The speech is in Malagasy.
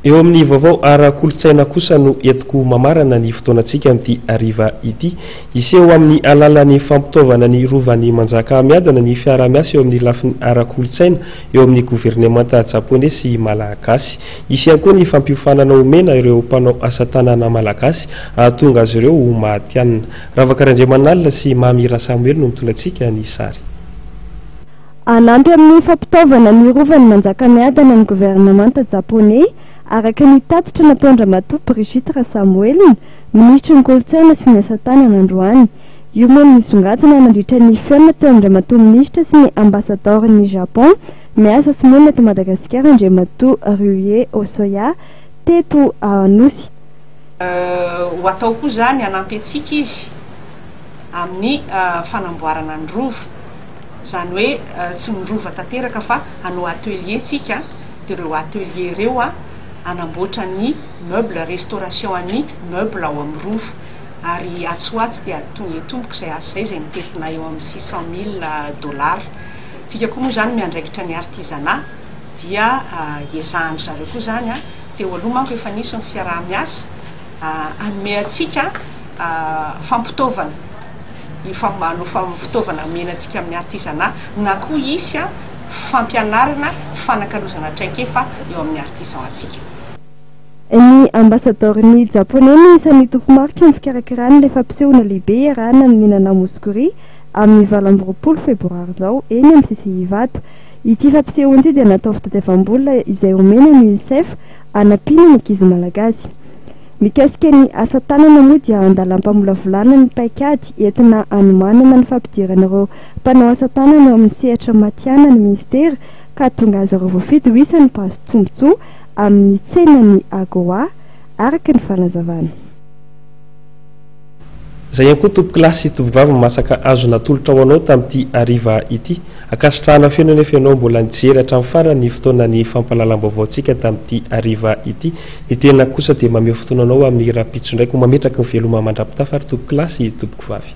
eo amin'ny vaovao ara-kolotsaina kosa no entiko mamarana ny fotoanantsika amin'ity ariva ity iseho amin'ny alalan'ny fampitaovana ny rovan'ny manjaka miadana ny fiara-miasa eo amin'ny lafiny ara-kolotsaina eo amin'ny gouvernemanta japonais sy malagasy isy ihany koa ny fampiofanana omena ireo mpanao asa tanana malagasy ahatonga azy ireo mahatianina Ravakarandriamanalina sy Mamira Samuel no mitondrantsika ny sary. Anampy amin'ny fampitaovana ny rovan'ny manjaka miadana ny gouvernemanta japonais araka ny tatitra nataondra matoa Brigitte Samuel ministra ny kolotsaina sy ny asa tanana androany io moa misongadina nandritra ny fiainana teo Andriamatoa ministra sy ny ambassadeur ny Japon miasa sy monina eto Madagasikara Andriamatoa Ryuie Osoya teto Anosy. Ho atao koa zany anampy antsika izy amin'ny fanamboarana ny rovo zany hoe tsy ny rova tanteraka fa hanao atelier tsika dia ireo atelier ireo anamboatra ny meuble restauration ny meuble ao amin'ny rovo ary atsoatsy dia tomboka izay asa izay mitetina eo amin'ny $600,000 tsika koa moa zany miandraikitra ny artisanat dia ezahany zareo koa zany teo aloha manko efa nisy ny fiaraha-miasa anome atsika fampitaovana fitaovana menantsika amin'ny artisanat na koa isy fampianarana fanakalozana traikefa eo amin'ny artisan atsika. Ny ambassadeur ny japonais ny isan'ny tompomarika ny fikarakarana ilay fampisehoana lehibe iarahana ny Nenana Moscoury amin'ny 20 febroary zao eny amin'ny Sisihivato. Ity fampisehoana ity dia natao fitadiavam-bola izay omena ny UNICEF anampiana ny ankizy malagasy. Mikasika ny asa tanana moa dia andalam-pamolavolana ny paikady entina anomanana ny fampidirana ireo mpanao asa tanana eo amin'ny sehatra matiana ny ministera ka tonga azy ireo voafidy ho isan'ny mpahazo tombotsoa amin'ny tsenany Agoa araka ny fanazavana. Zay ihany koa tompo-kilasy tovovavy masaka azo natolotra ho anao tamin'ity ariva ity akasitrahana feno nefa ianao mbola nijery hatramin'ny farany fotoanany fampahalalam-baovaontsika tamin'ity ariva ity ny tena kosa dia mameho fotoananao amin'ny raha-pitso ndraiky mametraka ny veloma mandrapitafa ary tompo-kilasy tompoko vavy.